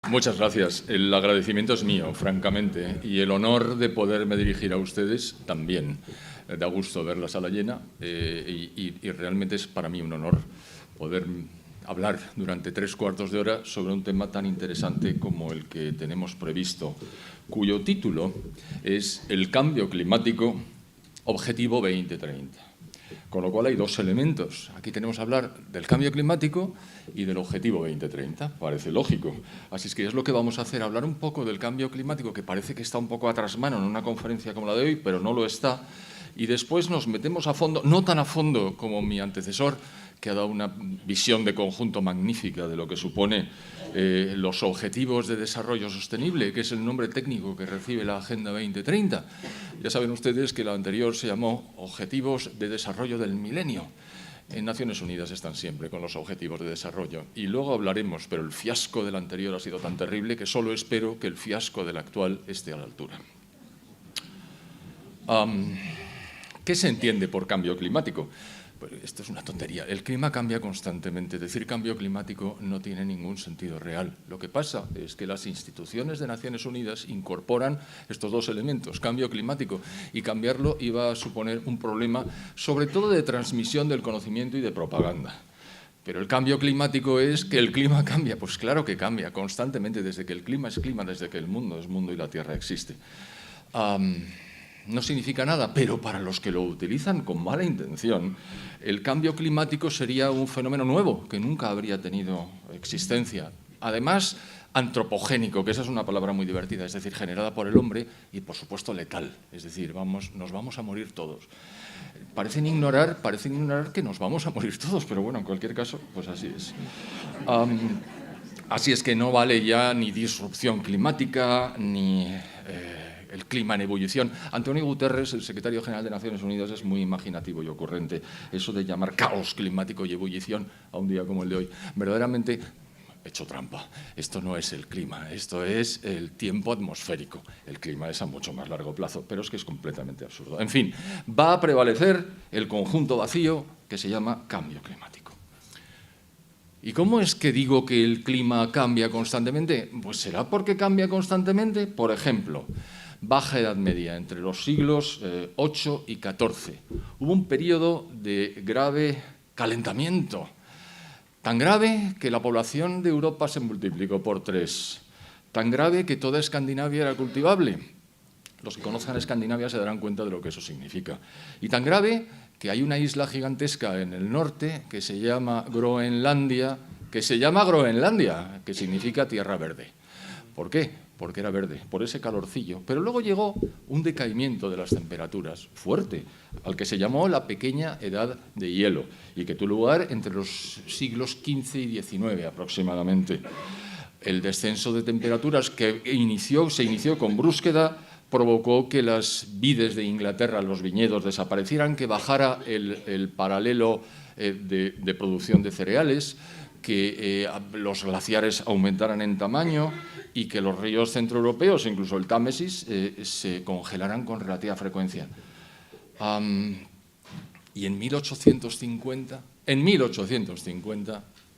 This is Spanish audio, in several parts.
Muchas gracias. El agradecimiento es mío, francamente, y el honor de poderme dirigir a ustedes también. Da gusto ver la sala llena y realmente es para mí un honor poder hablar durante 3/4 de hora sobre un tema tan interesante como el que tenemos previsto, cuyo título es El cambio climático, Objetivo 2030. Con lo cual hay dos elementos. Aquí tenemos que hablar del cambio climático y del objetivo 2030. Parece lógico. Así es que es lo que vamos a hacer, hablar un poco del cambio climático, que parece que está un poco a trasmano en una conferencia como la de hoy, pero no lo está. Y después nos metemos a fondo, no tan a fondo como mi antecesor, que ha dado una visión de conjunto magnífica de lo que supone los Objetivos de Desarrollo Sostenible, que es el nombre técnico que recibe la Agenda 2030. Ya saben ustedes que la anterior se llamó Objetivos de Desarrollo del Milenio. En Naciones Unidas están siempre con los Objetivos de Desarrollo. Y luego hablaremos, pero el fiasco del anterior ha sido tan terrible que solo espero que el fiasco del actual esté a la altura. ¿Qué se entiende por cambio climático? Pues esto es una tontería. El clima cambia constantemente. Decir cambio climático no tiene ningún sentido real. Lo que pasa es que las instituciones de Naciones Unidas incorporan estos dos elementos, cambio climático, y cambiarlo iba a suponer un problema, sobre todo de transmisión del conocimiento y de propaganda. Pero el cambio climático es que el clima cambia. Pues claro que cambia constantemente, desde que el clima es clima, desde que el mundo es mundo y la Tierra existe. No significa nada, pero para los que lo utilizan con mala intención, el cambio climático sería un fenómeno nuevo que nunca habría tenido existencia. Además, antropogénico, que esa es una palabra muy divertida, es decir, generada por el hombre y, por supuesto, letal. Es decir, nos vamos a morir todos. Parecen ignorar que nos vamos a morir todos, pero bueno, en cualquier caso, pues así es. Así es que no vale ya ni disrupción climática, ni el clima en ebullición. Antonio Guterres, el secretario general de Naciones Unidas, es muy imaginativo y ocurrente. Eso de llamar caos climático y ebullición a un día como el de hoy, verdaderamente he hecho trampa. Esto no es el clima, esto es el tiempo atmosférico. El clima es a mucho más largo plazo, pero es que es completamente absurdo. En fin, va a prevalecer el conjunto vacío que se llama cambio climático. ¿Y cómo es que digo que el clima cambia constantemente? Pues será porque cambia constantemente. Por ejemplo, Baja Edad Media, entre los siglos VIII y XIV. Hubo un periodo de grave calentamiento, tan grave que la población de Europa se multiplicó por 3, tan grave que toda Escandinavia era cultivable. Los que conozcan Escandinavia se darán cuenta de lo que eso significa. Y tan grave que hay una isla gigantesca en el norte que se llama Groenlandia, que significa tierra verde. ¿Por qué? Porque era verde, por ese calorcillo. Pero luego llegó un decaimiento de las temperaturas fuerte, al que se llamó la pequeña edad de hielo, y que tuvo lugar entre los siglos XV y XIX aproximadamente. El descenso de temperaturas que se inició con brusquedad provocó que las vides de Inglaterra, los viñedos, desaparecieran, que bajara el paralelo de producción de cereales, que los glaciares aumentaran en tamaño y que los ríos centroeuropeos, incluso el Támesis, se congelaran con relativa frecuencia. Y en 1850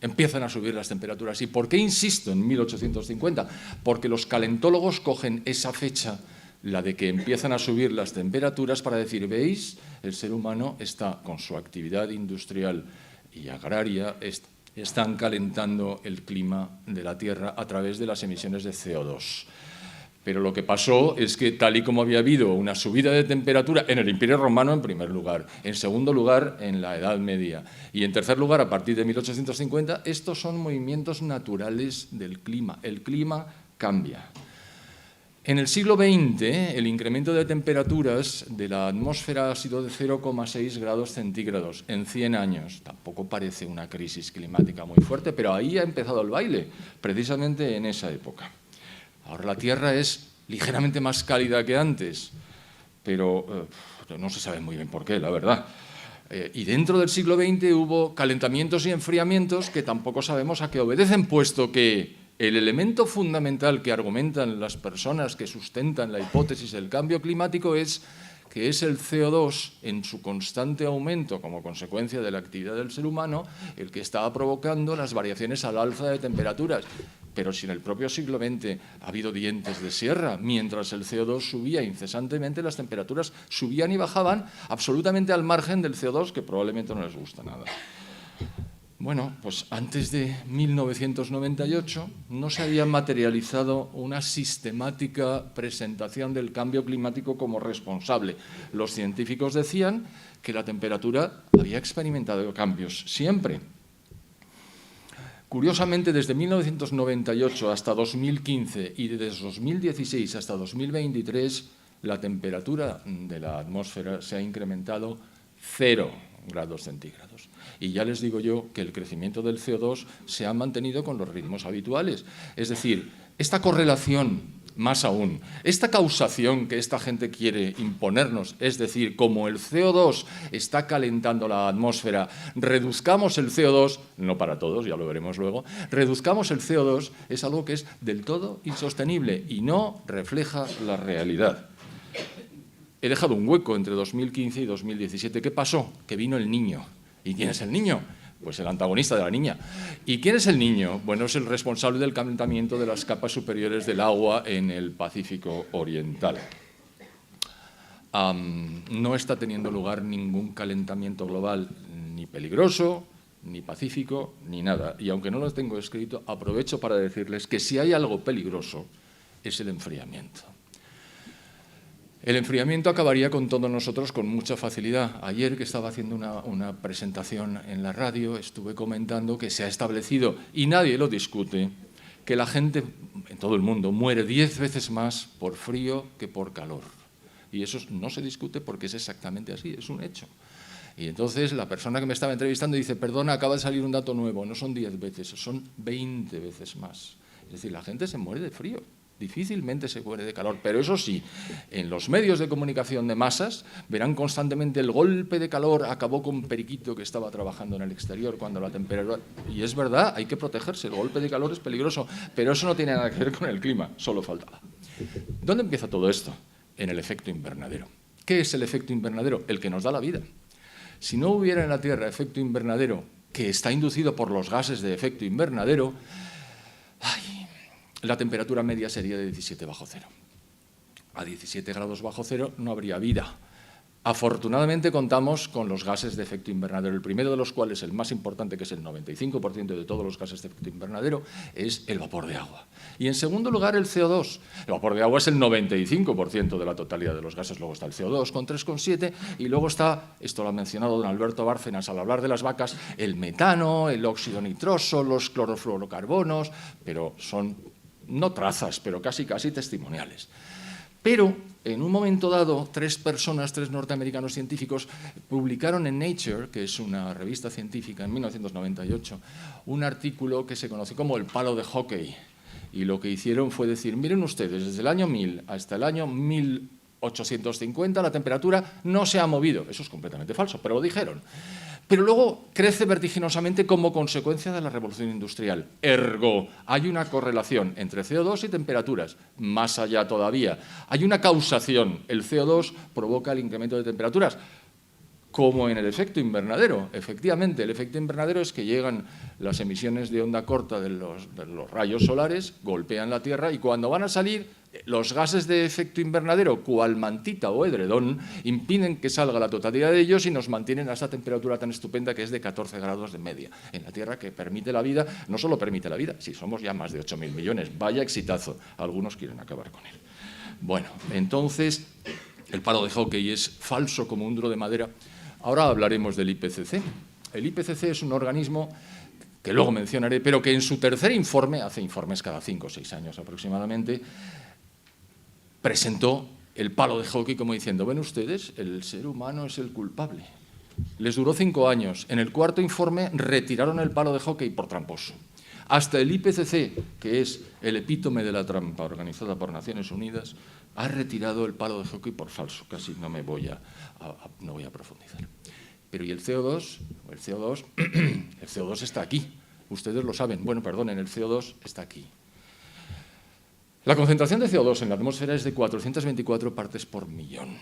empiezan a subir las temperaturas. ¿Y por qué insisto en 1850? Porque los calentólogos cogen esa fecha, la de que empiezan a subir las temperaturas, para decir, ¿veis? El ser humano está, con su actividad industrial y agraria, están calentando el clima de la Tierra a través de las emisiones de CO2. Pero lo que pasó es que, tal y como había habido una subida de temperatura en el Imperio Romano, en primer lugar, en segundo lugar, en la Edad Media, y en tercer lugar, a partir de 1850, estos son movimientos naturales del clima. El clima cambia. En el siglo XX, el incremento de temperaturas de la atmósfera ha sido de 0,6 grados centígrados en 100 años. Tampoco parece una crisis climática muy fuerte, pero ahí ha empezado el baile, precisamente en esa época. Ahora la Tierra es ligeramente más cálida que antes, pero no se sabe muy bien por qué, la verdad. Y dentro del siglo XX hubo calentamientos y enfriamientos que tampoco sabemos a qué obedecen, puesto que el elemento fundamental que argumentan las personas que sustentan la hipótesis del cambio climático es que es el CO2 en su constante aumento como consecuencia de la actividad del ser humano el que está provocando las variaciones al alza de temperaturas. Pero si en el propio siglo XX ha habido dientes de sierra, mientras el CO2 subía incesantemente, las temperaturas subían y bajaban absolutamente al margen del CO2, que probablemente no les gusta nada. Bueno, pues antes de 1998 no se había materializado una sistemática presentación del cambio climático como responsable. Los científicos decían que la temperatura había experimentado cambios siempre. Curiosamente, desde 1998 hasta 2015 y desde 2016 hasta 2023, la temperatura de la atmósfera se ha incrementado 0 grados centígrados. Y ya les digo yo que el crecimiento del CO2 se ha mantenido con los ritmos habituales. Es decir, esta correlación, más aún, esta causación que esta gente quiere imponernos, es decir, como el CO2 está calentando la atmósfera, reduzcamos el CO2, no para todos, ya lo veremos luego, reduzcamos el CO2, es algo que es del todo insostenible y no refleja la realidad. He dejado un hueco entre 2015 y 2017. ¿Qué pasó? Que vino el Niño. ¿Y quién es el Niño? Pues el antagonista de la niña. ¿Y quién es el Niño? Bueno, es el responsable del calentamiento de las capas superiores del agua en el Pacífico Oriental. No está teniendo lugar ningún calentamiento global, ni peligroso, ni pacífico, ni nada. Y aunque no lo tengo escrito, aprovecho para decirles que si hay algo peligroso, es el enfriamiento. El enfriamiento acabaría con todos nosotros con mucha facilidad. Ayer, que estaba haciendo una presentación en la radio, estuve comentando que se ha establecido, y nadie lo discute, que la gente en todo el mundo muere 10 veces más por frío que por calor. Y eso no se discute porque es exactamente así, es un hecho. Y entonces la persona que me estaba entrevistando dice, perdona, acaba de salir un dato nuevo, no son 10 veces, son 20 veces más. Es decir, la gente se muere de frío. Difícilmente se muere de calor, pero eso sí, en los medios de comunicación de masas verán constantemente el golpe de calor acabó con Periquito que estaba trabajando en el exterior cuando la temperatura... Y es verdad, hay que protegerse, el golpe de calor es peligroso, pero eso no tiene nada que ver con el clima, solo faltaba. ¿Dónde empieza todo esto? En el efecto invernadero. ¿Qué es el efecto invernadero? El que nos da la vida. Si no hubiera en la Tierra efecto invernadero, que está inducido por los gases de efecto invernadero, la temperatura media sería de 17 bajo cero. A 17 grados bajo cero no habría vida. Afortunadamente contamos con los gases de efecto invernadero, el primero de los cuales, el más importante, que es el 95% de todos los gases de efecto invernadero, es el vapor de agua. Y en segundo lugar, el CO2. El vapor de agua es el 95% de la totalidad de los gases, luego está el CO2 con 3,7 y luego está, esto lo ha mencionado don Alberto Bárcenas al hablar de las vacas, el metano, el óxido nitroso, los clorofluorocarbonos, pero son no trazas, pero casi testimoniales. Pero, en un momento dado, tres norteamericanos científicos, publicaron en Nature, que es una revista científica, en 1998, un artículo que se conoce como el palo de hockey. Y lo que hicieron fue decir, miren ustedes, desde el año 1000 hasta el año 1850 la temperatura no se ha movido. Eso es completamente falso, pero lo dijeron. Pero luego crece vertiginosamente como consecuencia de la revolución industrial. Ergo, hay una correlación entre CO2 y temperaturas. Más allá todavía, hay una causación. El CO2 provoca el incremento de temperaturas, como en el efecto invernadero. Efectivamente, el efecto invernadero es que llegan las emisiones de onda corta de los rayos solares, golpean la Tierra y cuando van a salir, los gases de efecto invernadero, cual mantita o edredón, impiden que salga la totalidad de ellos y nos mantienen a esa temperatura tan estupenda que es de 14 grados de media en la Tierra, que permite la vida, no solo permite la vida, si somos ya más de 8.000 millones, vaya exitazo, algunos quieren acabar con él. Bueno, entonces, el palo de hockey es falso como un duro de madera. Ahora hablaremos del IPCC. El IPCC es un organismo que luego mencionaré, pero que en su tercer informe, hace informes cada 5 o 6 años aproximadamente, presentó el palo de hockey como diciendo, ven ustedes, el ser humano es el culpable. Les duró 5 años. En el cuarto informe retiraron el palo de hockey por tramposo. Hasta el IPCC, que es el epítome de la trampa organizada por Naciones Unidas, ha retirado el palo de hockey por falso. Casi no voy a profundizar. Pero ¿y el CO2? El CO2 está aquí. Ustedes lo saben. Bueno, perdonen, el CO2 está aquí. La concentración de CO2 en la atmósfera es de 424 partes por millón.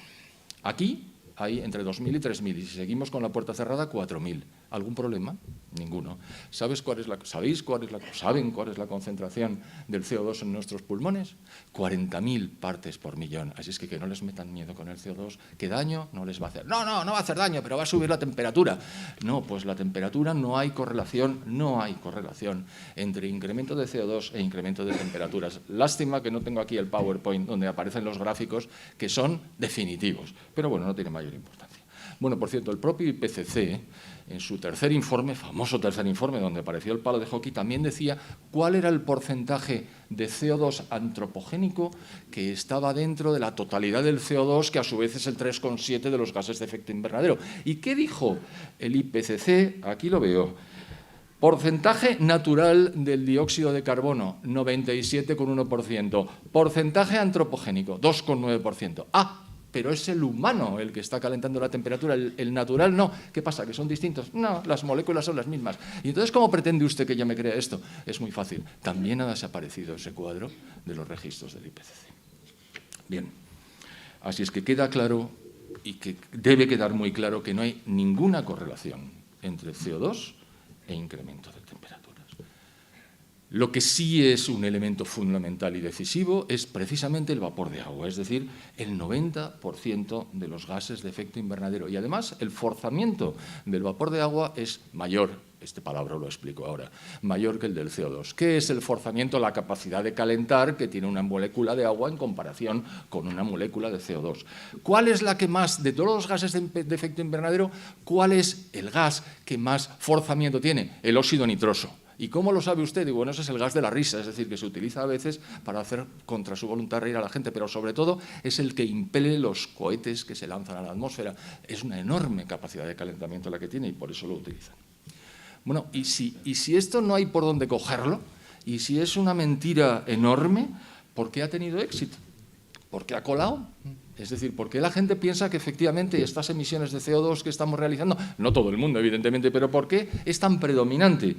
Aquí hay entre 2.000 y 3.000, y si seguimos con la puerta cerrada, 4.000. ¿Algún problema? Ninguno. ¿Saben cuál es la concentración del CO2 en nuestros pulmones? 40.000 partes por millón. Así es que no les metan miedo con el CO2, que daño no les va a hacer. No va a hacer daño, pero va a subir la temperatura. No, pues la temperatura no hay correlación entre incremento de CO2 e incremento de temperaturas. Lástima que no tengo aquí el PowerPoint donde aparecen los gráficos que son definitivos, pero bueno, no tiene mayor importancia. Bueno, por cierto, el propio IPCC, en su tercer informe, famoso tercer informe, donde apareció el palo de hockey, también decía cuál era el porcentaje de CO2 antropogénico que estaba dentro de la totalidad del CO2, que a su vez es el 3,7 de los gases de efecto invernadero. ¿Y qué dijo el IPCC? Aquí lo veo. Porcentaje natural del dióxido de carbono, 97,1%. Porcentaje antropogénico, 2,9%. Pero es el humano el que está calentando la temperatura, el natural no. ¿Qué pasa? ¿Que son distintos? No, las moléculas son las mismas. ¿Y entonces cómo pretende usted que yo me crea esto? Es muy fácil. También ha desaparecido ese cuadro de los registros del IPCC. Bien, así es que queda claro y que debe quedar muy claro que no hay ninguna correlación entre CO2 e incremento de temperaturas. Lo que sí es un elemento fundamental y decisivo es precisamente el vapor de agua, es decir, el 90% de los gases de efecto invernadero. Y además el forzamiento del vapor de agua es mayor, este palabra lo explico ahora, mayor que el del CO2. ¿Qué es el forzamiento? La capacidad de calentar que tiene una molécula de agua en comparación con una molécula de CO2. ¿Cuál es la que más, de todos los gases de efecto invernadero, cuál es el gas que más forzamiento tiene? El óxido nitroso. ¿Y cómo lo sabe usted? Digo, bueno, ese es el gas de la risa, es decir, que se utiliza a veces para hacer contra su voluntad reír a la gente, pero sobre todo es el que impele los cohetes que se lanzan a la atmósfera. Es una enorme capacidad de calentamiento la que tiene y por eso lo utilizan. Bueno, y si esto no hay por dónde cogerlo, y si es una mentira enorme, ¿por qué ha tenido éxito? ¿Por qué ha colado? Es decir, ¿por qué la gente piensa que efectivamente estas emisiones de CO2 que estamos realizando, no todo el mundo evidentemente, pero ¿por qué es tan predominante?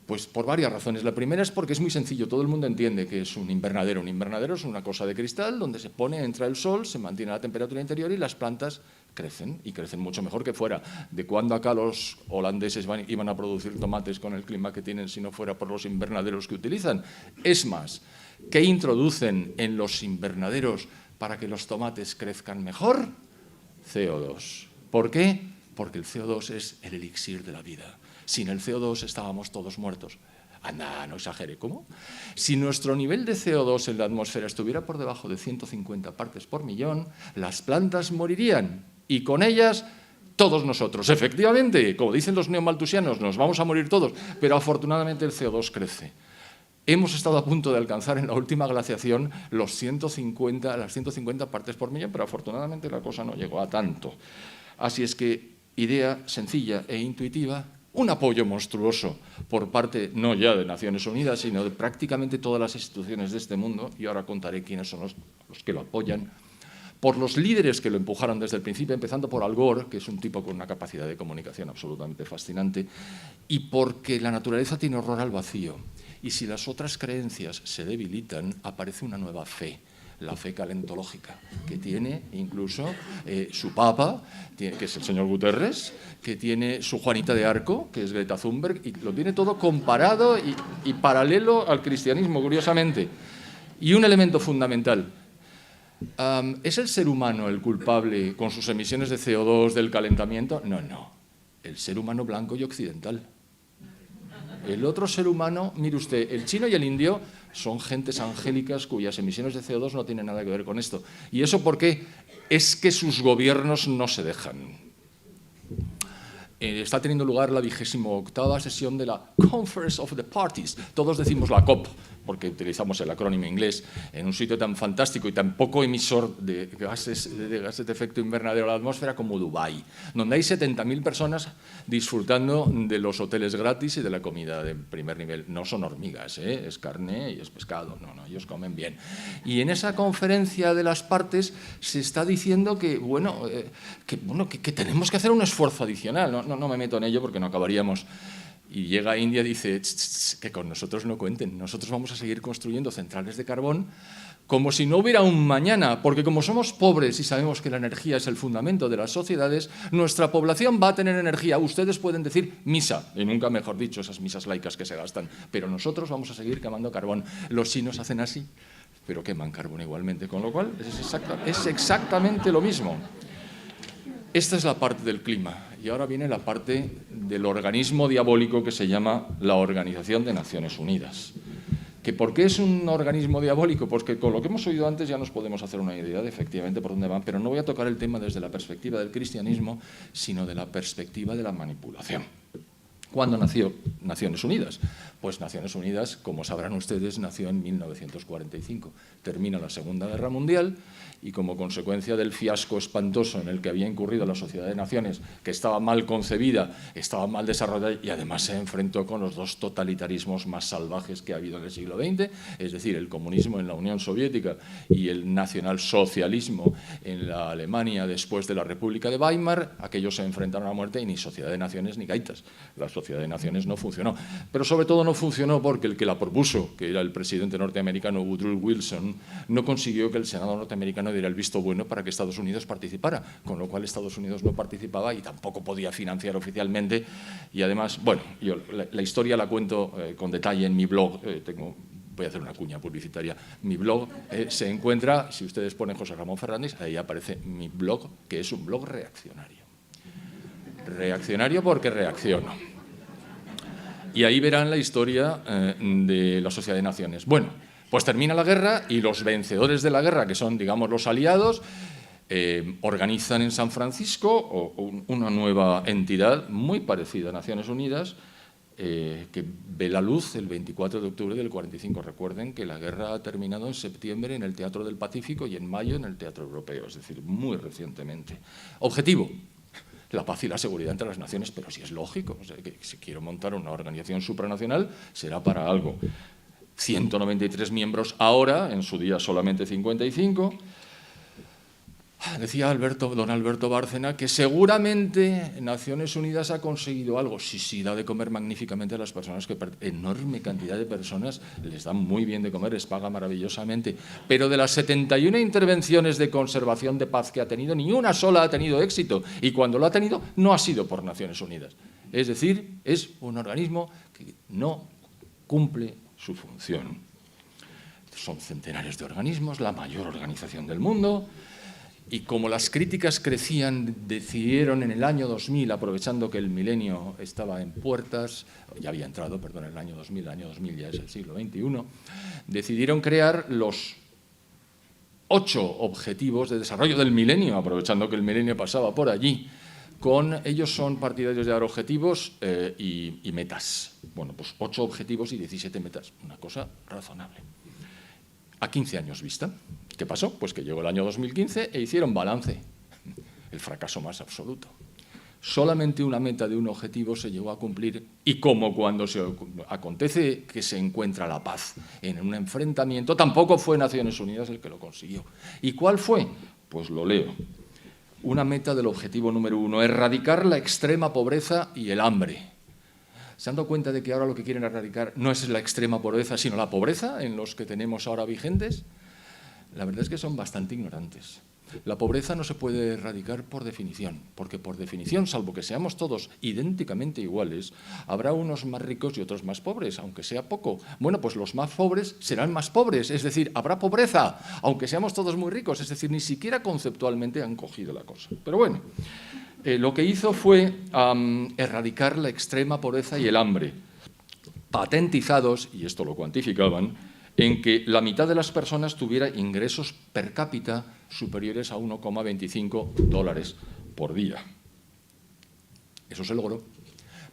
Pues por varias razones. La primera es porque es muy sencillo, todo el mundo entiende que es un invernadero. Un invernadero es una cosa de cristal donde se pone, entra el sol, se mantiene la temperatura interior y las plantas crecen, y crecen mucho mejor que fuera. ¿De cuándo acá los holandeses iban a producir tomates con el clima que tienen si no fuera por los invernaderos que utilizan? Es más, ¿qué introducen en los invernaderos para que los tomates crezcan mejor? CO2. ¿Por qué? Porque el CO2 es el elixir de la vida. Sin el CO2 estábamos todos muertos. Anda, no exagere, ¿cómo? Si nuestro nivel de CO2 en la atmósfera estuviera por debajo de 150 partes por millón, las plantas morirían y con ellas todos nosotros. Efectivamente, como dicen los neomalthusianos, nos vamos a morir todos, pero afortunadamente el CO2 crece. Hemos estado a punto de alcanzar en la última glaciación las 150 partes por millón, pero afortunadamente la cosa no llegó a tanto. Así es que, idea sencilla e intuitiva, un apoyo monstruoso por parte, no ya de Naciones Unidas, sino de prácticamente todas las instituciones de este mundo, y ahora contaré quiénes son los que lo apoyan, por los líderes que lo empujaron desde el principio, empezando por Al Gore, que es un tipo con una capacidad de comunicación absolutamente fascinante, y porque la naturaleza tiene horror al vacío. Y si las otras creencias se debilitan, aparece una nueva fe, la fe calentológica, que tiene incluso su papa, que es el señor Guterres, que tiene su Juanita de Arco, que es Greta Thunberg, y lo tiene todo comparado y paralelo al cristianismo, curiosamente. Y un elemento fundamental, ¿es el ser humano el culpable con sus emisiones de CO2 del calentamiento? No, no, el ser humano blanco y occidental. El otro ser humano, mire usted, el chino y el indio son gentes angélicas cuyas emisiones de CO2 no tienen nada que ver con esto. ¿Y eso por qué? Es que sus gobiernos no se dejan. Está teniendo lugar la 28ª sesión de la Conference of the Parties. Todos decimos la COP, porque utilizamos el acrónimo inglés, en un sitio tan fantástico y tan poco emisor de gases de efecto invernadero a la atmósfera como Dubái, donde hay 70.000 personas disfrutando de los hoteles gratis y de la comida de primer nivel. No son hormigas, es carne y es pescado, no, ellos comen bien. Y en esa conferencia de las partes se está diciendo que tenemos que hacer un esfuerzo adicional. No me meto en ello porque no acabaríamos. Y llega a India y dice, que con nosotros no cuenten, nosotros vamos a seguir construyendo centrales de carbón como si no hubiera un mañana, porque como somos pobres y sabemos que la energía es el fundamento de las sociedades, nuestra población va a tener energía. Ustedes pueden decir misa, y nunca mejor dicho, esas misas laicas que se gastan, pero nosotros vamos a seguir quemando carbón. Los chinos hacen así, pero queman carbón igualmente, con lo cual es exactamente lo mismo. Esta es la parte del clima, y ahora viene la parte del organismo diabólico que se llama la Organización de Naciones Unidas. ¿Que por qué es un organismo diabólico? Pues que con lo que hemos oído antes ya nos podemos hacer una idea de efectivamente por dónde van, pero no voy a tocar el tema desde la perspectiva del cristianismo, sino de la perspectiva de la manipulación. ¿Cuándo nació Naciones Unidas? Pues Naciones Unidas, como sabrán ustedes, nació en 1945. Termina la Segunda Guerra Mundial y como consecuencia del fiasco espantoso en el que había incurrido la Sociedad de Naciones, que estaba mal concebida, estaba mal desarrollada y además se enfrentó con los dos totalitarismos más salvajes que ha habido en el siglo XX, es decir, el comunismo en la Unión Soviética y el nacionalsocialismo en la Alemania después de la República de Weimar. Aquellos se enfrentaron a muerte y ni Sociedad de Naciones ni gaitas. La Sociedad de Naciones no funcionó, pero sobre todo no funcionó porque el que la propuso, que era el presidente norteamericano Woodrow Wilson, no consiguió que el Senado norteamericano diera el visto bueno para que Estados Unidos participara, con lo cual Estados Unidos no participaba y tampoco podía financiar oficialmente. Y además, bueno, yo la historia la cuento con detalle en mi blog. Voy a hacer una cuña publicitaria. Mi blog se encuentra, si ustedes ponen José Ramón Fernández, ahí aparece mi blog, que es un blog reaccionario. Reaccionario porque reacciono. Y ahí verán la historia de la Sociedad de Naciones. Bueno, pues termina la guerra y los vencedores de la guerra, que son, digamos, los aliados, organizan en San Francisco una nueva entidad muy parecida a Naciones Unidas, que ve la luz el 24 de octubre del 45. Recuerden que la guerra ha terminado en septiembre en el Teatro del Pacífico y en mayo en el Teatro Europeo, es decir, muy recientemente. Objetivo: la paz y la seguridad entre las naciones, pero sí es lógico. O sea, que si quiero montar una organización supranacional será para algo. 193 miembros ahora, en su día solamente 55. Decía don Alberto Bárcena que seguramente Naciones Unidas ha conseguido algo. Sí, da de comer magníficamente a las personas, que enorme cantidad de personas les dan muy bien de comer, les paga maravillosamente. Pero de las 71 intervenciones de conservación de paz que ha tenido, ni una sola ha tenido éxito. Y cuando lo ha tenido, no ha sido por Naciones Unidas. Es decir, es un organismo que no cumple su función. Son centenares de organismos, la mayor organización del mundo. Y como las críticas crecían, decidieron en el año 2000, aprovechando que el milenio estaba en puertas, ya había entrado, perdón, el año 2000 ya es el siglo XXI, decidieron crear los 8 objetivos de desarrollo del milenio, aprovechando que el milenio pasaba por allí. Ellos son partidarios de dar objetivos y metas. Bueno, pues 8 objetivos y 17 metas, una cosa razonable. A 15 años vista. ¿Qué pasó? Pues que llegó el año 2015 e hicieron balance. El fracaso más absoluto. Solamente una meta de un objetivo se llegó a cumplir, y como cuando se acontece que se encuentra la paz en un enfrentamiento, tampoco fue Naciones Unidas el que lo consiguió. ¿Y cuál fue? Pues lo leo. Una meta del objetivo número 1, erradicar la extrema pobreza y el hambre. ¿Se han dado cuenta de que ahora lo que quieren erradicar no es la extrema pobreza, sino la pobreza en los que tenemos ahora vigentes? La verdad es que son bastante ignorantes. La pobreza no se puede erradicar por definición, porque por definición, salvo que seamos todos idénticamente iguales, habrá unos más ricos y otros más pobres, aunque sea poco. Bueno, pues los más pobres serán más pobres, es decir, habrá pobreza, aunque seamos todos muy ricos, es decir, ni siquiera conceptualmente han cogido la cosa. Pero bueno, lo que hizo fue erradicar la extrema pobreza y el hambre, patentizados, y esto lo cuantificaban, en que la mitad de las personas tuviera ingresos per cápita superiores a 1,25 dólares por día. Eso se logró.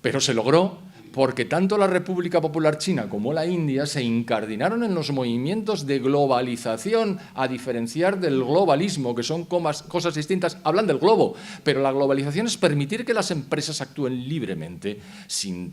Pero se logró porque tanto la República Popular China como la India se incardinaron en los movimientos de globalización, a diferenciar del globalismo, que son cosas distintas. Hablan del globo, pero la globalización es permitir que las empresas actúen libremente, sin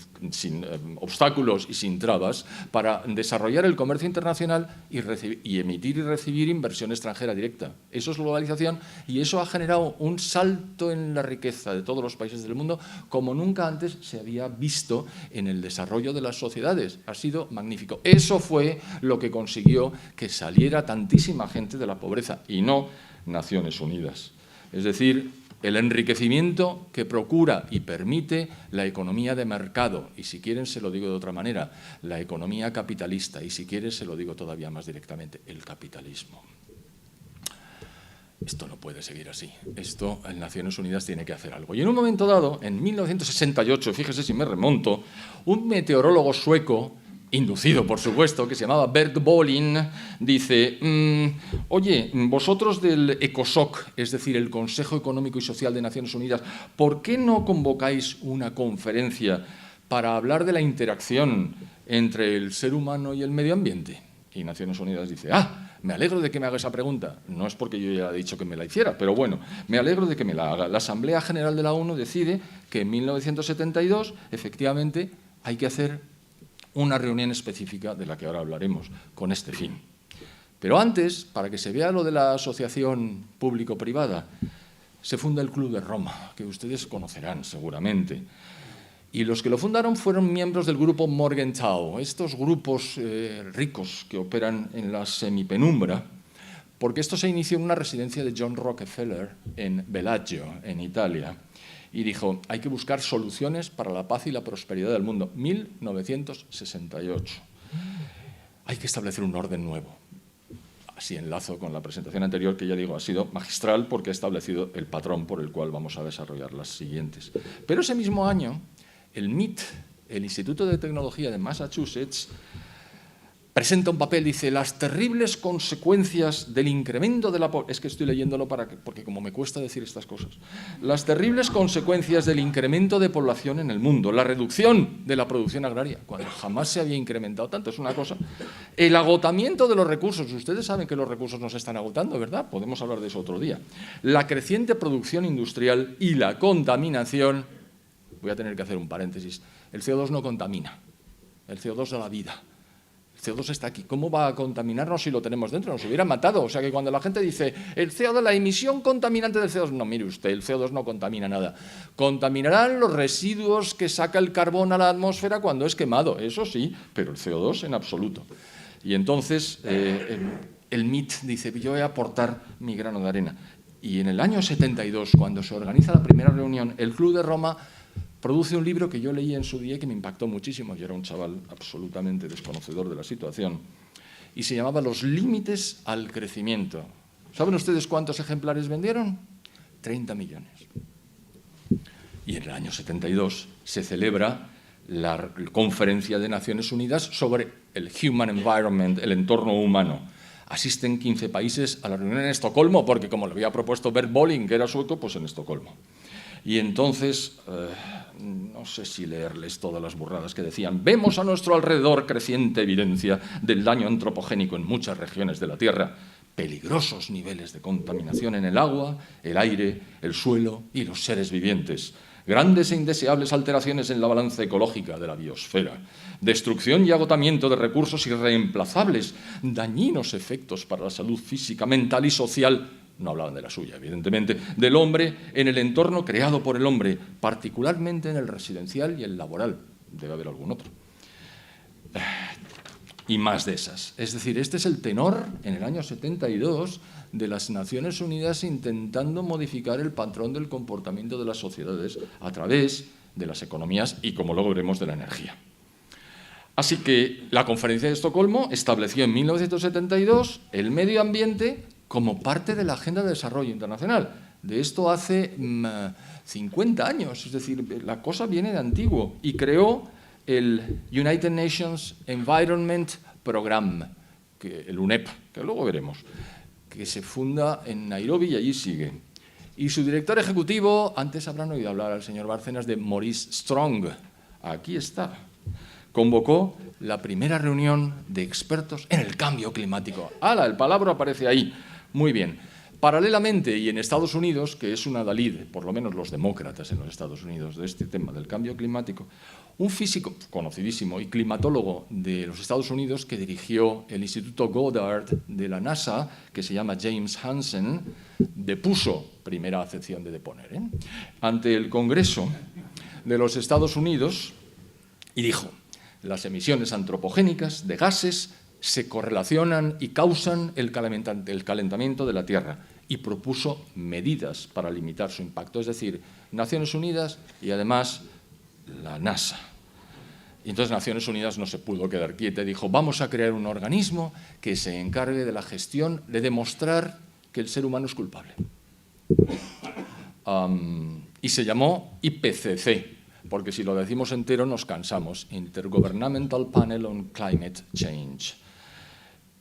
obstáculos y sin trabas, para desarrollar el comercio internacional y emitir y recibir inversión extranjera directa. Eso es globalización, y eso ha generado un salto en la riqueza de todos los países del mundo como nunca antes se había visto en el desarrollo de las sociedades. Ha sido magnífico. Eso fue lo que consiguió que saliera tantísima gente de la pobreza y no Naciones Unidas. Es decir, el enriquecimiento que procura y permite la economía de mercado, y si quieren se lo digo de otra manera, la economía capitalista, y si quieren se lo digo todavía más directamente, el capitalismo. Esto no puede seguir así. Esto en Naciones Unidas tiene que hacer algo. Y en un momento dado, en 1968, fíjese si me remonto, un meteorólogo sueco, inducido por supuesto, que se llamaba Bert Bolin, dice, oye, vosotros del ECOSOC, es decir, el Consejo Económico y Social de Naciones Unidas, ¿por qué no convocáis una conferencia para hablar de la interacción entre el ser humano y el medio ambiente? Y Naciones Unidas dice, me alegro de que me haga esa pregunta. No es porque yo ya he dicho que me la hiciera, pero bueno, me alegro de que me la haga. La Asamblea General de la ONU decide que en 1972, efectivamente, hay que hacer una reunión específica de la que ahora hablaremos, con este fin. Pero antes, para que se vea lo de la asociación público-privada, se funda el Club de Roma, que ustedes conocerán seguramente. Y los que lo fundaron fueron miembros del grupo Morgenthau, estos grupos ricos que operan en la semipenumbra, porque esto se inició en una residencia de John Rockefeller en Bellagio, en Italia, y dijo, hay que buscar soluciones para la paz y la prosperidad del mundo. 1968. Hay que establecer un orden nuevo. Así enlazo con la presentación anterior, que ya digo, ha sido magistral porque ha establecido el patrón por el cual vamos a desarrollar las siguientes. Pero ese mismo año, el MIT, el Instituto de Tecnología de Massachusetts, presenta un papel, dice, las terribles consecuencias del incremento de la población. Es que estoy leyéndolo porque como me cuesta decir estas cosas. Las terribles consecuencias del incremento de población en el mundo, la reducción de la producción agraria, cuando jamás se había incrementado tanto, es una cosa. El agotamiento de los recursos. Ustedes saben que los recursos no se están agotando, ¿verdad? Podemos hablar de eso otro día. La creciente producción industrial y la contaminación. Voy a tener que hacer un paréntesis. El CO2 no contamina. El CO2 da la vida. El CO2 está aquí. ¿Cómo va a contaminarnos si lo tenemos dentro? Nos hubiera matado. O sea que cuando la gente dice el CO2, la emisión contaminante del CO2, no, mire usted, el CO2 no contamina nada. Contaminarán los residuos que saca el carbón a la atmósfera cuando es quemado, eso sí, pero el CO2 en absoluto. Y entonces el MIT dice, yo voy a aportar mi grano de arena. Y en el año 72, cuando se organiza la primera reunión, el Club de Roma produce un libro que yo leí en su día y que me impactó muchísimo. Yo era un chaval absolutamente desconocedor de la situación. Y se llamaba Los límites al crecimiento. ¿Saben ustedes cuántos ejemplares vendieron? 30 millones. Y en el año 72 se celebra la Conferencia de Naciones Unidas sobre el Human Environment, el entorno humano. Asisten 15 países a la reunión en Estocolmo, porque como lo había propuesto Bert Bolin, que era sueco, pues en Estocolmo. Y entonces, no sé si leerles todas las burradas que decían, vemos a nuestro alrededor creciente evidencia del daño antropogénico en muchas regiones de la Tierra, peligrosos niveles de contaminación en el agua, el aire, el suelo y los seres vivientes, grandes e indeseables alteraciones en la balanza ecológica de la biosfera, destrucción y agotamiento de recursos irreemplazables, dañinos efectos para la salud física, mental y social. No hablaban de la suya, evidentemente, del hombre en el entorno creado por el hombre, particularmente en el residencial y el laboral. Debe haber algún otro. Y más de esas. Es decir, este es el tenor, en el año 72, de las Naciones Unidas intentando modificar el patrón del comportamiento de las sociedades a través de las economías y, como luego veremos, de la energía. Así que la Conferencia de Estocolmo estableció en 1972 el medio ambiente como parte de la Agenda de Desarrollo Internacional. De esto hace 50 años, es decir, la cosa viene de antiguo, y creó el United Nations Environment Program, el UNEP, que luego veremos, que se funda en Nairobi y allí sigue. Y su director ejecutivo, antes habrán oído hablar al señor Bárcenas de Maurice Strong, aquí está, convocó la primera reunión de expertos en el cambio climático. ¡Hala! El palabra aparece ahí. Muy bien. Paralelamente, y en Estados Unidos, que es una adalid, por lo menos los demócratas en los Estados Unidos, de este tema del cambio climático, un físico conocidísimo y climatólogo de los Estados Unidos que dirigió el Instituto Goddard de la NASA, que se llama James Hansen, depuso, primera acepción de deponer, ante el Congreso de los Estados Unidos, Y dijo, las emisiones antropogénicas de gases se correlacionan y causan el calentamiento de la Tierra, y propuso medidas para limitar su impacto, es decir, Naciones Unidas y además la NASA. Y entonces Naciones Unidas no se pudo quedar quieta y dijo, vamos a crear un organismo que se encargue de la gestión, de demostrar que el ser humano es culpable. Y se llamó IPCC, porque si lo decimos entero nos cansamos, Intergovernmental Panel on Climate Change.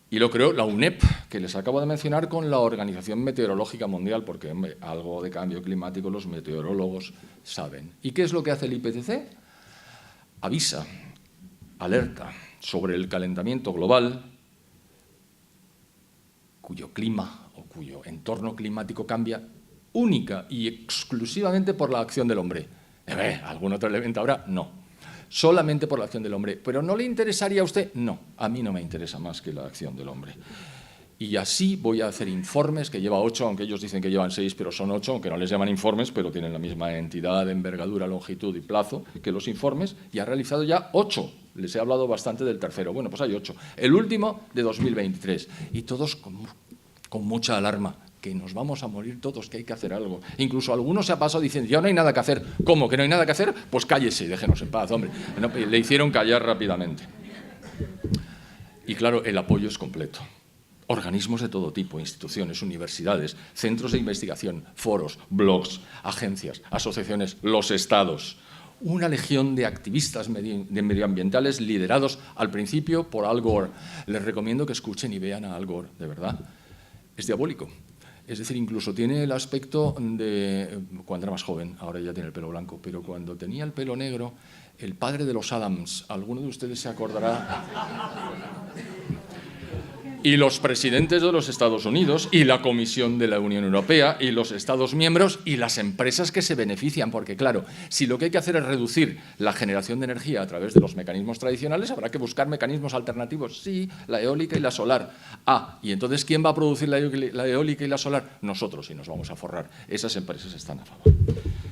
Y lo creó la UNEP, que les acabo de mencionar, con la Organización Meteorológica Mundial, porque hombre, algo de cambio climático los meteorólogos saben. ¿Y qué es lo que hace el IPCC? Avisa, alerta sobre el calentamiento global, cuyo clima o cuyo entorno climático cambia única y exclusivamente por la acción del hombre. ¿Algún otro elemento habrá? No. Solamente por la acción del hombre. ¿Pero no le interesaría a usted? No, a mí no me interesa más que la acción del hombre. Y así voy a hacer informes, que lleva 8, aunque ellos dicen que llevan 6, pero son 8, aunque no les llaman informes, pero tienen la misma entidad, envergadura, longitud y plazo que los informes, y ha realizado ya 8. Les he hablado bastante del tercero. Bueno, pues hay 8. El último de 2023. Y todos con mucha alarma, que nos vamos a morir todos, que hay que hacer algo. Incluso algunos se ha pasado diciendo, ya no hay nada que hacer. ¿Cómo que no hay nada que hacer? Pues cállese y déjenos en paz, hombre. No, le hicieron callar rápidamente. Y claro, el apoyo es completo. Organismos de todo tipo, instituciones, universidades, centros de investigación, foros, blogs, agencias, asociaciones, los estados. Una legión de activistas medioambientales liderados al principio por Al Gore. Les recomiendo que escuchen y vean a Al Gore, de verdad. Es diabólico. Es decir, incluso tiene el aspecto de cuando era más joven, ahora ya tiene el pelo blanco, pero cuando tenía el pelo negro, el padre de los Adams, alguno de ustedes se acordará, y los presidentes de los Estados Unidos, y la Comisión de la Unión Europea, y los Estados miembros, y las empresas que se benefician, porque claro, si lo que hay que hacer es reducir la generación de energía a través de los mecanismos tradicionales, habrá que buscar mecanismos alternativos, sí, la eólica y la solar. ¿Y entonces quién va a producir la eólica y la solar? Nosotros, y nos vamos a forrar. Esas empresas están a favor.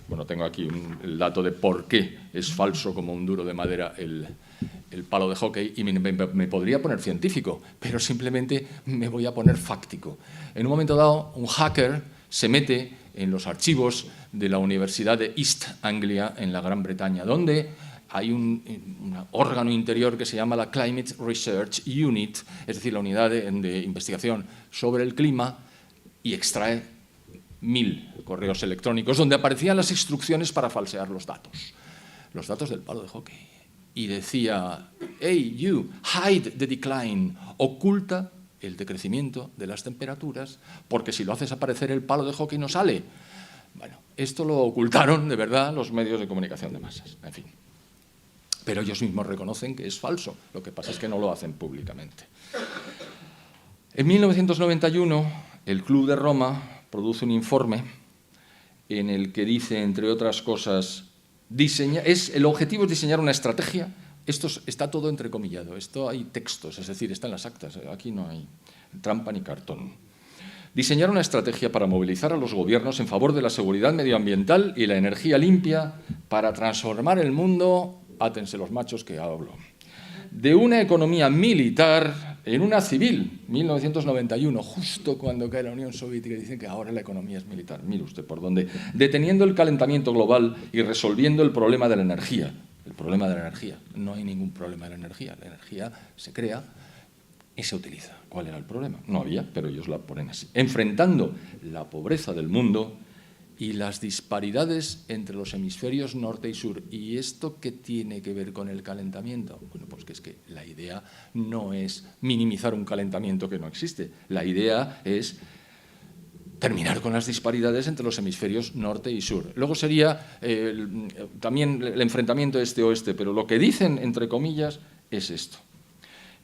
Bueno, tengo aquí el dato de por qué es falso como un duro de madera el palo de hockey, y me podría poner científico, pero simplemente me voy a poner fáctico. En un momento dado, un hacker se mete en los archivos de la Universidad de East Anglia, en la Gran Bretaña, donde hay un órgano interior que se llama la Climate Research Unit, es decir, la unidad de investigación sobre el clima, y extrae 1000 correos electrónicos donde aparecían las instrucciones para falsear los datos del palo de hockey. Y decía, hey, you, hide the decline, oculta el decrecimiento de las temperaturas, porque si lo haces aparecer el palo de hockey no sale. Bueno, esto lo ocultaron de verdad los medios de comunicación de masas, en fin. Pero ellos mismos reconocen que es falso, lo que pasa es que no lo hacen públicamente. En 1991, el Club de Roma produce un informe en el que dice, entre otras cosas, el objetivo es diseñar una estrategia. Esto está todo entrecomillado, esto hay textos, es decir, está en las actas, aquí no hay trampa ni cartón. Diseñar una estrategia para movilizar a los gobiernos en favor de la seguridad medioambiental y la energía limpia para transformar el mundo, átense los machos que hablo, de una economía militar en una civil, 1991, justo cuando cae la Unión Soviética, y dicen que ahora la economía es militar. Mire usted por dónde. Deteniendo el calentamiento global y resolviendo el problema de la energía. El problema de la energía. No hay ningún problema de la energía. La energía se crea y se utiliza. ¿Cuál era el problema? No había, pero ellos la ponen así. Enfrentando la pobreza del mundo y las disparidades entre los hemisferios norte y sur. ¿Y esto qué tiene que ver con el calentamiento? Bueno, pues que es que la idea no es minimizar un calentamiento que no existe. La idea es terminar con las disparidades entre los hemisferios norte y sur. Luego sería también el enfrentamiento este-oeste, pero lo que dicen, entre comillas, es esto.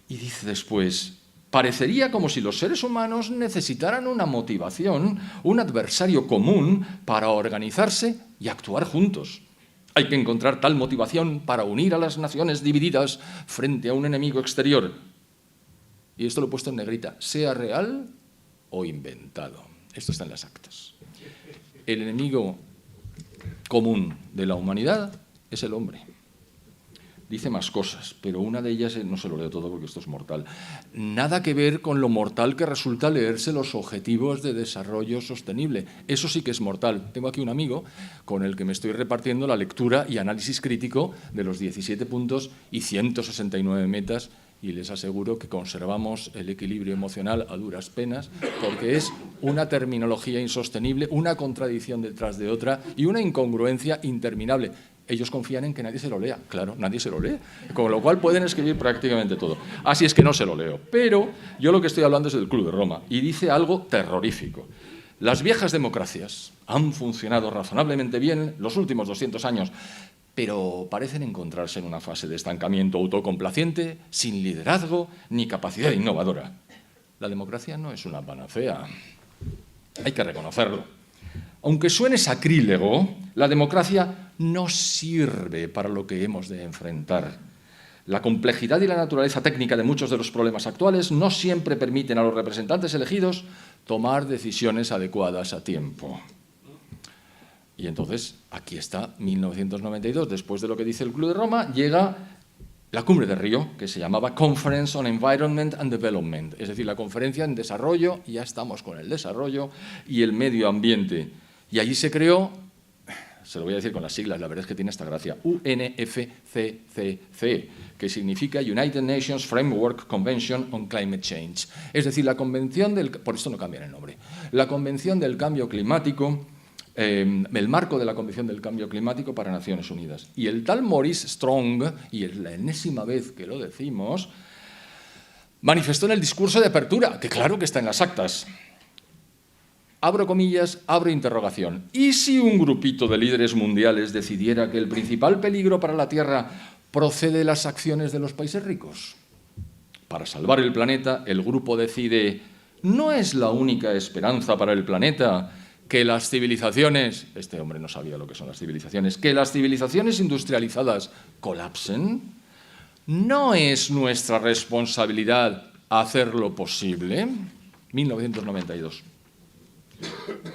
Y dice después, parecería como si los seres humanos necesitaran una motivación, un adversario común para organizarse y actuar juntos. Hay que encontrar tal motivación para unir a las naciones divididas frente a un enemigo exterior. Y esto lo he puesto en negrita, sea real o inventado. Esto está en las actas. El enemigo común de la humanidad es el hombre. dice más cosas, pero una de ellas, no se lo leo todo porque esto es mortal, nada que ver con lo mortal que resulta leerse los Objetivos de Desarrollo Sostenible. Eso sí que es mortal. Tengo aquí un amigo con el que me estoy repartiendo la lectura y análisis crítico de los 17 puntos y 169 metas, y les aseguro que conservamos el equilibrio emocional a duras penas, porque es una terminología insostenible, una contradicción detrás de otra y una incongruencia interminable. Ellos confían en que nadie se lo lea. Claro, nadie se lo lee. Con lo cual pueden escribir prácticamente todo. Así es que no se lo leo. Pero yo lo que estoy hablando es del Club de Roma. Y dice algo terrorífico. Las viejas democracias han funcionado razonablemente bien los últimos 200 años, pero parecen encontrarse en una fase de estancamiento autocomplaciente, sin liderazgo ni capacidad innovadora. La democracia no es una panacea. Hay que reconocerlo. Aunque suene sacrílego, la democracia no sirve para lo que hemos de enfrentar. La complejidad y la naturaleza técnica de muchos de los problemas actuales no siempre permiten a los representantes elegidos tomar decisiones adecuadas a tiempo. Y entonces, aquí está 1992, después de lo que dice el Club de Roma, llega la Cumbre de Río, que se llamaba Conference on Environment and Development, es decir, la conferencia en desarrollo, y ya estamos con el desarrollo y el medio ambiente. Y allí se creó, se lo voy a decir con las siglas, la verdad es que tiene esta gracia, UNFCCC, que significa United Nations Framework Convention on Climate Change. Es decir, la Convención del... Por esto no cambian el nombre. La Convención del Cambio Climático, el marco de la Convención del Cambio Climático para Naciones Unidas. Y el tal Maurice Strong, y es la enésima vez que lo decimos, manifestó en el discurso de apertura, que claro que está en las actas. Abro comillas, abro interrogación. ¿Y si un grupito de líderes mundiales decidiera que el principal peligro para la Tierra procede de las acciones de los países ricos? Para salvar el planeta, el grupo decide, ¿no es la única esperanza para el planeta que las civilizaciones, este hombre no sabía lo que son las civilizaciones, que las civilizaciones industrializadas colapsen? ¿No es nuestra responsabilidad hacerlo posible? 1992.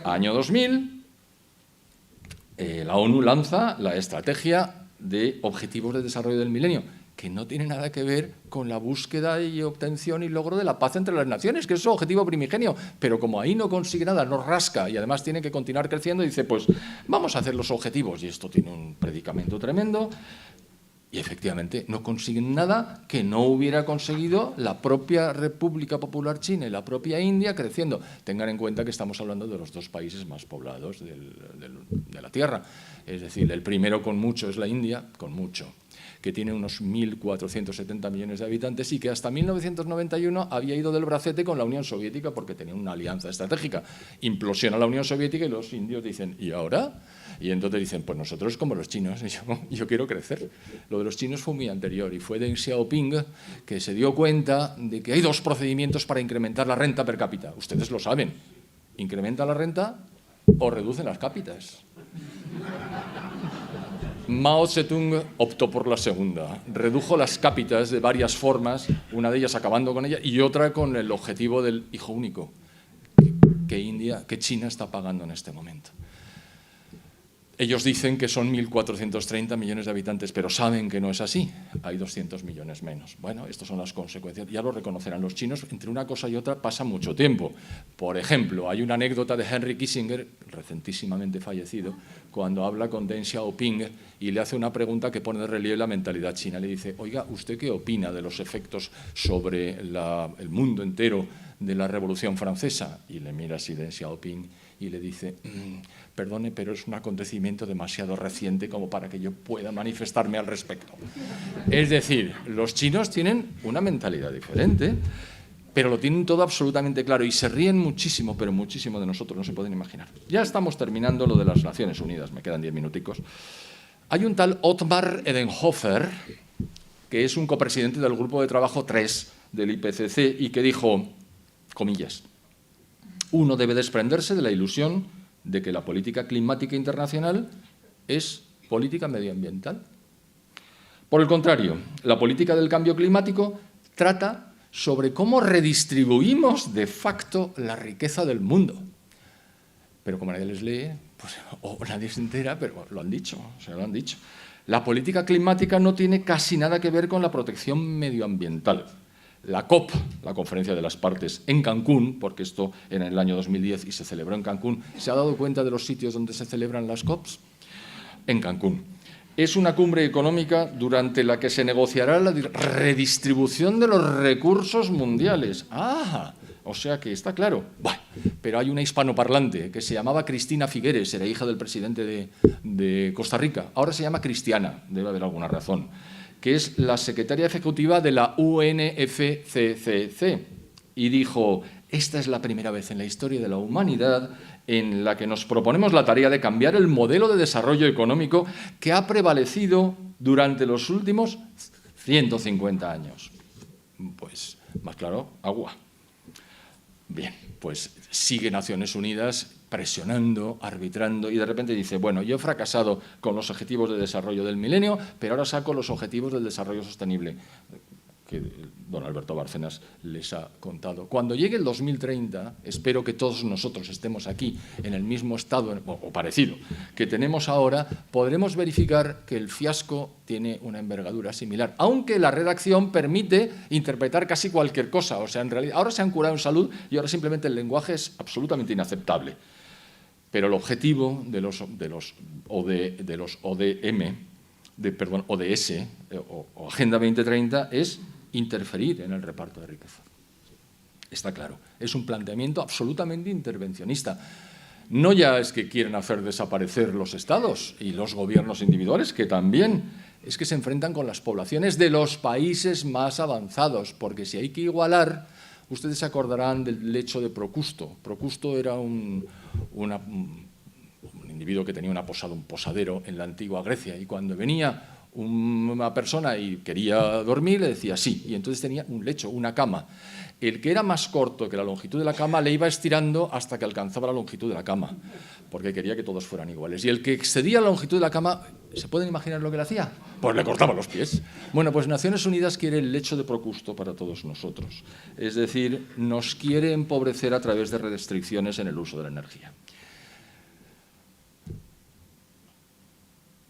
Año 2000, la ONU lanza la Estrategia de Objetivos de Desarrollo del Milenio, que no tiene nada que ver con la búsqueda y obtención y logro de la paz entre las naciones, que es su objetivo primigenio. Pero como ahí no consigue nada, no rasca y además tiene que continuar creciendo, dice, pues vamos a hacer los objetivos. Y esto tiene un predicamento tremendo. Y efectivamente no consiguen nada que no hubiera conseguido la propia República Popular China y la propia India creciendo. Tengan en cuenta que estamos hablando de los dos países más poblados de la Tierra. Es decir, el primero con mucho es la India, con mucho, que tiene unos 1.470 millones de habitantes y que hasta 1991 había ido del bracete con la Unión Soviética porque tenía una alianza estratégica. Implosiona la Unión Soviética y los indios dicen, ¿y ahora? Y entonces dicen, pues nosotros como los chinos, y yo quiero crecer. Lo de los chinos fue muy anterior y fue Deng Xiaoping que se dio cuenta de que hay dos procedimientos para incrementar la renta per cápita. Ustedes lo saben, incrementa la renta o reducen las cápitas. Mao Zedong optó por la segunda, redujo las cápitas de varias formas, una de ellas acabando con ella y otra con el objetivo del hijo único que China está pagando en este momento. Ellos dicen que son 1.430 millones de habitantes, pero saben que no es así. Hay 200 millones menos. Bueno, estas son las consecuencias. Ya lo reconocerán los chinos. Entre una cosa y otra pasa mucho tiempo. Por ejemplo, hay una anécdota de Henry Kissinger, recentísimamente fallecido, cuando habla con Deng Xiaoping y le hace una pregunta que pone de relieve la mentalidad china. Le dice, oiga, ¿usted qué opina de los efectos sobre el mundo entero de la Revolución Francesa? Y le mira así Deng Xiaoping y le dice, perdone, pero es un acontecimiento demasiado reciente como para que yo pueda manifestarme al respecto. Es decir, los chinos tienen una mentalidad diferente, pero lo tienen todo absolutamente claro y se ríen muchísimo, pero muchísimo de nosotros, no se pueden imaginar. Ya estamos terminando lo de las Naciones Unidas, me quedan 10 minuticos. Hay un tal Ottmar Edenhofer, que es un copresidente del Grupo de Trabajo 3 del IPCC y que dijo, comillas, uno debe desprenderse de la ilusión de que la política climática internacional es política medioambiental. Por el contrario, la política del cambio climático trata sobre cómo redistribuimos de facto la riqueza del mundo. Pero como nadie les lee, pues, o nadie se entera, pero lo han dicho, se lo han dicho. La política climática no tiene casi nada que ver con la protección medioambiental. La COP, la Conferencia de las Partes, en Cancún, porque esto en el año 2010 y se celebró en Cancún, ¿se ha dado cuenta de los sitios donde se celebran las COPs? En Cancún. Es una cumbre económica durante la que se negociará la redistribución de los recursos mundiales. ¡Ah! O sea que está claro. Bueno, pero hay una hispanoparlante que se llamaba Cristina Figueres, era hija del presidente de Costa Rica. Ahora se llama Cristiana, debe haber alguna razón, que es la secretaria ejecutiva de la UNFCCC. Y dijo, esta es la primera vez en la historia de la humanidad en la que nos proponemos la tarea de cambiar el modelo de desarrollo económico que ha prevalecido durante los últimos 150 años. Pues, más claro, agua. Bien, pues sigue Naciones Unidas presionando, arbitrando, y de repente dice, bueno, yo he fracasado con los objetivos de desarrollo del milenio, pero ahora saco los objetivos del desarrollo sostenible, que don Alberto Bárcenas les ha contado. Cuando llegue el 2030, espero que todos nosotros estemos aquí en el mismo estado, o parecido, que tenemos ahora, podremos verificar que el fiasco tiene una envergadura similar, aunque la redacción permite interpretar casi cualquier cosa. O sea, en realidad, ahora se han curado en salud y ahora simplemente el lenguaje es absolutamente inaceptable. Pero el objetivo de los ODS o Agenda 2030 es interferir en el reparto de riqueza. Está claro, es un planteamiento absolutamente intervencionista. No ya es que quieren hacer desaparecer los estados y los gobiernos individuales, que también, es que se enfrentan con las poblaciones de los países más avanzados, porque si hay que igualar, ustedes se acordarán del lecho de Procusto. Procusto era un individuo que tenía un posadero en la antigua Grecia, y cuando venía una persona y quería dormir, le decía sí, y entonces tenía un lecho, una cama. El que era más corto que la longitud de la cama le iba estirando hasta que alcanzaba la longitud de la cama, porque quería que todos fueran iguales. Y el que excedía la longitud de la cama, ¿se pueden imaginar lo que le hacía? Pues le cortaba los pies. Bueno, pues Naciones Unidas quiere el lecho de Procusto para todos nosotros. Es decir, nos quiere empobrecer a través de restricciones en el uso de la energía.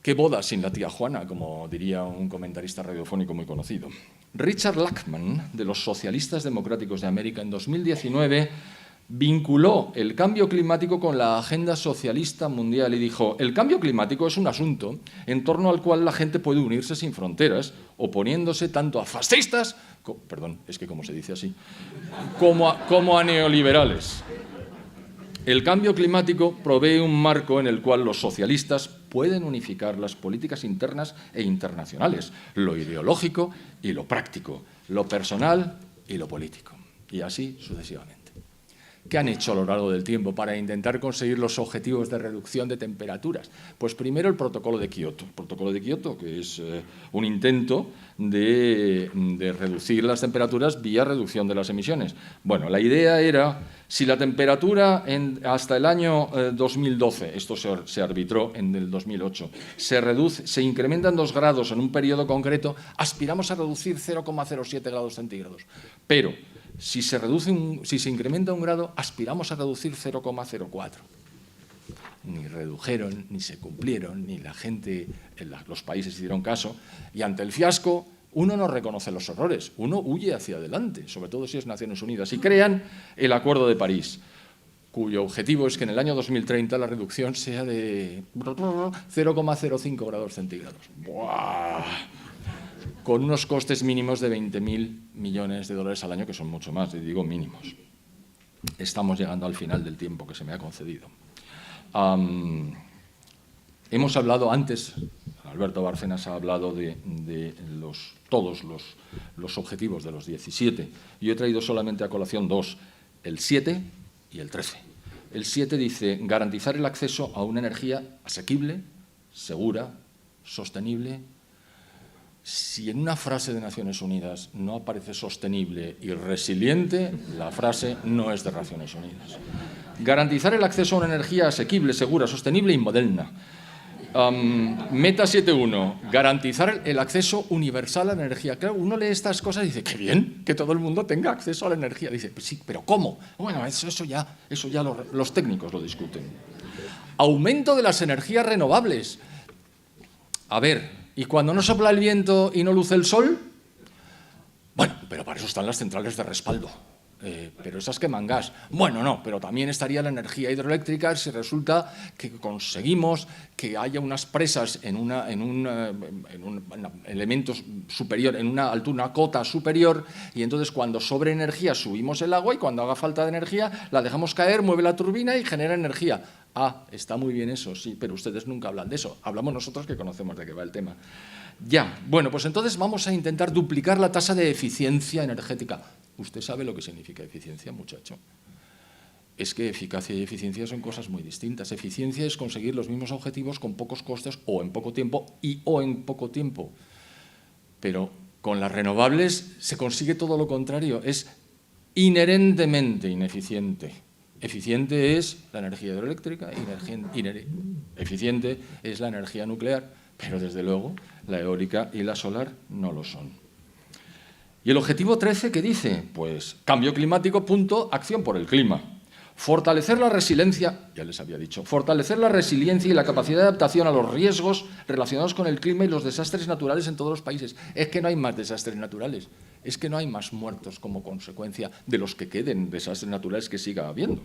¿Qué boda sin la tía Juana?, como diría un comentarista radiofónico muy conocido. Richard Lachman, de los Socialistas Democráticos de América, en 2019 vinculó el cambio climático con la agenda socialista mundial y dijo: el cambio climático es un asunto en torno al cual la gente puede unirse sin fronteras, oponiéndose tanto a fascistas, perdón, es que como se dice así, como a neoliberales. El cambio climático provee un marco en el cual los socialistas pueden unificar las políticas internas e internacionales, lo ideológico y lo práctico, lo personal y lo político, y así sucesivamente. ¿Qué han hecho a lo largo del tiempo para intentar conseguir los objetivos de reducción de temperaturas? Pues primero el Protocolo de Kioto. El Protocolo de Kioto, que es un intento de reducir las temperaturas vía reducción de las emisiones. Bueno, la idea era, si la temperatura hasta el año 2012, esto se arbitró en el 2008, se incrementan 2 grados en un periodo concreto, aspiramos a reducir 0,07 grados centígrados. Pero si se incrementa 1 grado, aspiramos a reducir 0,04. Ni redujeron, ni se cumplieron, ni la gente, los países hicieron caso. Y ante el fiasco, uno no reconoce los errores, uno huye hacia adelante, sobre todo si es Naciones Unidas. Y crean el Acuerdo de París, cuyo objetivo es que en el año 2030 la reducción sea de 0,05 grados centígrados. ¡Buah! Con unos costes mínimos de 20.000 millones de dólares al año, que son mucho más, digo mínimos. Estamos llegando al final del tiempo que se me ha concedido. Hemos hablado antes, Alberto Bárcenas ha hablado de todos los objetivos de los 17. Yo he traído solamente a colación 2, el 7 y el 13. El 7 dice garantizar el acceso a una energía asequible, segura, sostenible. Si en una frase de Naciones Unidas no aparece sostenible y resiliente, la frase no es de Naciones Unidas. Garantizar el acceso a una energía asequible, segura, sostenible y moderna. Meta 7.1, garantizar el acceso universal a la energía. Claro, uno lee estas cosas y dice, qué bien, que todo el mundo tenga acceso a la energía. Dice, pues sí, pero ¿cómo? Bueno, eso ya los técnicos lo discuten. Aumento de las energías renovables. A ver, Y cuando no sopla el viento y no luce el sol, bueno, pero para eso están las centrales de respaldo. Pero esas queman gas. Bueno, no, pero también estaría la energía hidroeléctrica si resulta que conseguimos que haya unas presas en un elemento superior, en una altura, una cota superior, y entonces cuando sobre energía subimos el agua y cuando haga falta de energía la dejamos caer, mueve la turbina y genera energía. Ah, está muy bien eso, sí, pero ustedes nunca hablan de eso. Hablamos nosotros que conocemos de qué va el tema. Ya, bueno, pues entonces vamos a intentar duplicar la tasa de eficiencia energética. ¿Usted sabe lo que significa eficiencia, muchacho? Es que eficacia y eficiencia son cosas muy distintas. Eficiencia es conseguir los mismos objetivos con pocos costes o en poco tiempo o en poco tiempo. Pero con las renovables se consigue todo lo contrario. Es inherentemente ineficiente. Eficiente es la energía hidroeléctrica, eficiente es la energía nuclear, pero desde luego la eólica y la solar no lo son. ¿Y el objetivo 13 qué dice? Pues cambio climático, punto, acción por el clima. Fortalecer la resiliencia, ya les había dicho, fortalecer la resiliencia y la capacidad de adaptación a los riesgos relacionados con el clima y los desastres naturales en todos los países. Es que no hay más desastres naturales, es que no hay más muertos como consecuencia de los que queden desastres naturales que siga habiendo.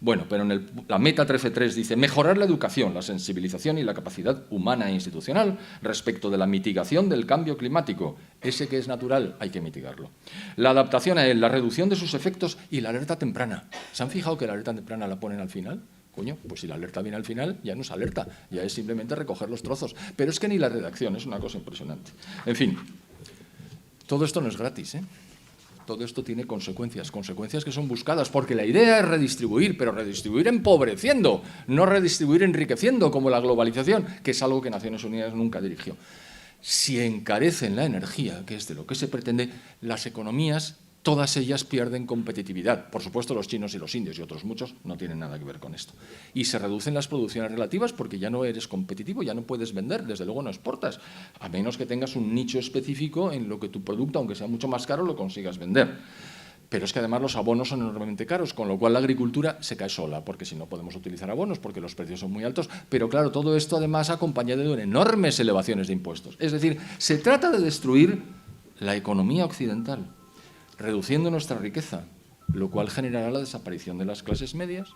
Bueno, pero en la meta 13.3 dice mejorar la educación, la sensibilización y la capacidad humana e institucional respecto de la mitigación del cambio climático. Ese que es natural hay que mitigarlo. La adaptación a él, la reducción de sus efectos y la alerta temprana. ¿Se han fijado que la alerta temprana la ponen al final? Coño, pues si la alerta viene al final, ya no es alerta, ya es simplemente recoger los trozos. Pero es que ni la redacción, es una cosa impresionante. En fin, todo esto no es gratis, ¿eh? Todo esto tiene consecuencias que son buscadas, porque la idea es redistribuir, pero redistribuir empobreciendo, no redistribuir enriqueciendo, como la globalización, que es algo que Naciones Unidas nunca dirigió. Si encarecen la energía, que es de lo que se pretende, las economías, todas ellas pierden competitividad. Por supuesto, los chinos y los indios y otros muchos no tienen nada que ver con esto. Y se reducen las producciones relativas porque ya no eres competitivo, ya no puedes vender, desde luego no exportas, a menos que tengas un nicho específico en lo que tu producto, aunque sea mucho más caro, lo consigas vender. Pero es que además los abonos son enormemente caros, con lo cual la agricultura se cae sola, porque si no podemos utilizar abonos, porque los precios son muy altos. Pero claro, todo esto además acompañado de enormes elevaciones de impuestos. Es decir, se trata de destruir la economía occidental, reduciendo nuestra riqueza, lo cual generará la desaparición de las clases medias,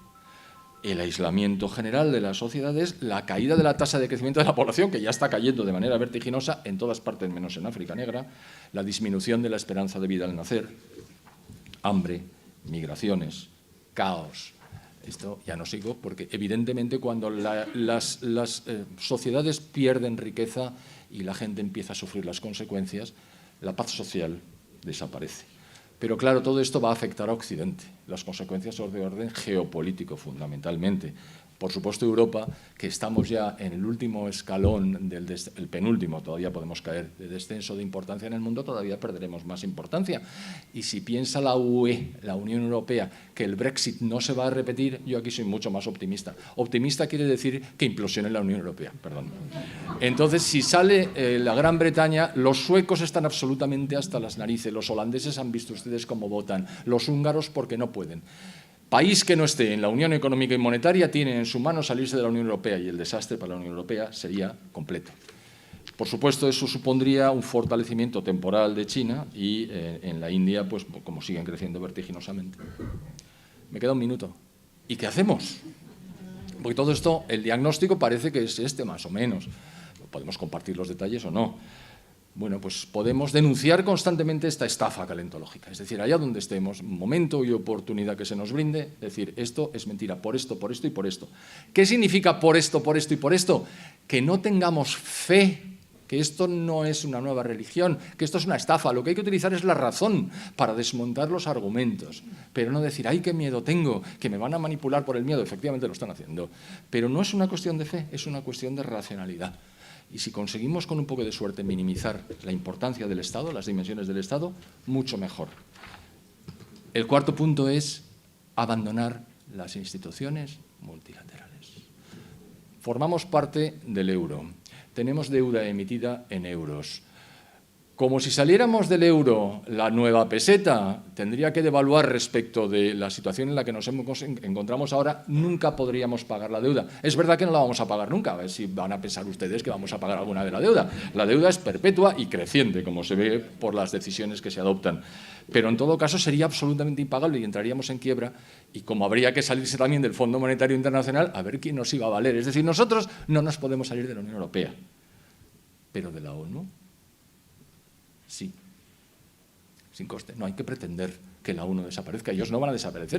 el aislamiento general de las sociedades, la caída de la tasa de crecimiento de la población, que ya está cayendo de manera vertiginosa en todas partes menos en África Negra, la disminución de la esperanza de vida al nacer, hambre, migraciones, caos. Esto ya no sigo, porque evidentemente cuando las sociedades pierden riqueza y la gente empieza a sufrir las consecuencias, la paz social desaparece. Pero claro, todo esto va a afectar a Occidente. Las consecuencias son de orden geopolítico, fundamentalmente. Por supuesto, Europa, que estamos ya en el último escalón, el penúltimo, todavía podemos caer, de descenso de importancia en el mundo, todavía perderemos más importancia. Y si piensa la UE, la Unión Europea, que el Brexit no se va a repetir, yo aquí soy mucho más optimista. Optimista quiere decir que implosione la Unión Europea, perdón. Entonces, si sale la Gran Bretaña, los suecos están absolutamente hasta las narices, los holandeses han visto ustedes cómo votan, los húngaros porque no pueden. País que no esté en la Unión Económica y Monetaria tiene en su mano salirse de la Unión Europea y el desastre para la Unión Europea sería completo. Por supuesto, eso supondría un fortalecimiento temporal de China y en la India, pues como siguen creciendo vertiginosamente. Me queda un minuto. ¿Y qué hacemos? Porque todo esto, el diagnóstico parece que es este más o menos. Podemos compartir los detalles o no. Bueno, pues podemos denunciar constantemente esta estafa calentológica. Es decir, allá donde estemos, momento y oportunidad que se nos brinde, decir, esto es mentira, por esto y por esto. ¿Qué significa por esto y por esto? Que no tengamos fe, que esto no es una nueva religión, que esto es una estafa. Lo que hay que utilizar es la razón para desmontar los argumentos, pero no decir, ¡ay, qué miedo tengo!, que me van a manipular por el miedo. Efectivamente lo están haciendo, pero no es una cuestión de fe, es una cuestión de racionalidad. Y si conseguimos con un poco de suerte minimizar la importancia del Estado, las dimensiones del Estado, mucho mejor. El cuarto punto es abandonar las instituciones multilaterales. Formamos parte del euro, tenemos deuda emitida en euros. Como si saliéramos del euro, la nueva peseta tendría que devaluar respecto de la situación en la que nos encontramos ahora, nunca podríamos pagar la deuda. Es verdad que no la vamos a pagar nunca, a ver si van a pensar ustedes que vamos a pagar alguna de la deuda. La deuda es perpetua y creciente, como se ve por las decisiones que se adoptan. Pero en todo caso sería absolutamente impagable y entraríamos en quiebra, y como habría que salirse también del Fondo Monetario Internacional, a ver quién nos iba a valer. Es decir, nosotros no nos podemos salir de la Unión Europea, pero de la ONU sí, sin coste. No hay que pretender que la ONU desaparezca. Ellos no van a desaparecer.